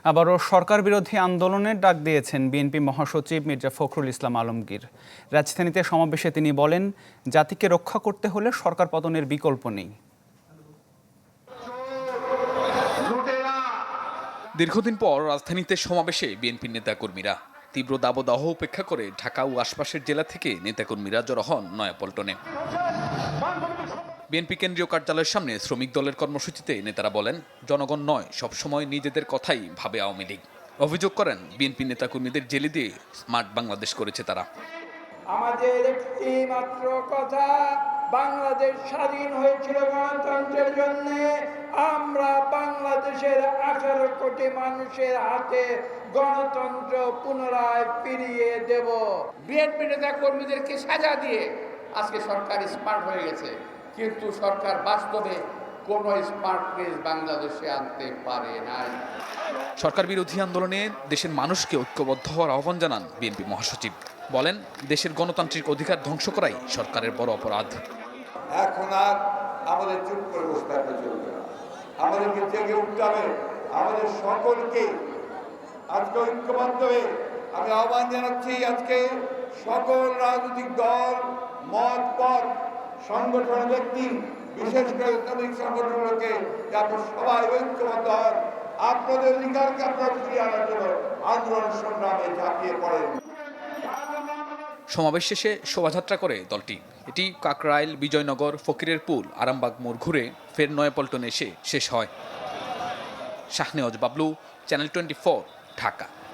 আবারও সরকার বিরোধী আন্দোলনের ডাক দিয়েছেন বিএনপি মহাসচিব মির্জা ফখরুল ইসলাম আলমগীর। রাজধানীতে সমাবেশে তিনি বলেন, জাতিকে রক্ষা করতে হলে সরকার পতনের বিকল্প নেই। দীর্ঘদিন পর রাজধানীতে সমাবেশে বিএনপির নেতাকর্মীরা। তীব্র দাবদাহ উপেক্ষা করে ঢাকা ও আশপাশের জেলা থেকে নেতাকর্মীরা জড়ো হন নয়াপল্টনে। বিএনপি কেন্দ্রীয় কার্যালয়ের সামনে শ্রমিক দলের কর্মসূচিতে নেতারা বলেন, জনগণ নয়, সবসময় নিজেদের কথাই ভাবে আওয়ামী লীগ। অভিযোগ করেন, বিএনপি নেতাকর্মীদের জেলে দিয়ে স্মার্ট বাংলাদেশ করেছে তারা। আমাদের একটি মাত্র কথা, বাংলাদেশ স্বাধীন হয়েছিল গণতন্ত্রের জন্য। আমরা বাংলাদেশের 18 কোটি মানুষের হাতে গণতন্ত্র পুনরায় ফিরিয়ে দেব। বিএনপি নেতা কর্মীদেরকে সাজা দিয়ে আজকে সরকার স্মার্ট হয়ে গেছে, কিন্তু সরকার বাস্তবে কোনো স্মার্টনেস বাংলাদেশে আনতে পারে নাই। সরকার বিরোধী আন্দোলনে দেশের মানুষকে ঐক্যবদ্ধ হওয়ার আহ্বান জানান বিএনপি মহাসচিব। বলেন, দেশের গণতান্ত্রিক অধিকার ধ্বংস করাই সরকারের বড় অপরাধ। এখন আর আমাদের চুপ করে বসে থাকলে চলবে না, আমাদেরকে জেগে উঠতে হবে। আমাদের সকলকে আজকে ঐক্যবদ্ধ হয়ে আমি আহ্বান জানাচ্ছি, আজকে সকল রাজনৈতিক দল, মত পথ, সংগঠন, ব্যক্তি, বিশেষ করে শ্রমিক সংগঠনগুলোকে আপনার সবাই ঐক্যবদ্ধ হন, আপনাদের অধিকারকে আপনারা ফিরিয়ে আনার জন্য আন্দোলন সংগ্রামে ঝাঁপিয়ে পড়েন। সমাবেশ শেষে শোভাযাত্রা করে দলটি। এটি কাকরাইল, বিজয়নগর, ফকিরের পুল, আরামবাগ মোড় ঘুরে ফের নয়াপল্টনে এসে শেষ হয়। শাহনেওয়াজ বাবলু, চ্যানেল 24, ঢাকা।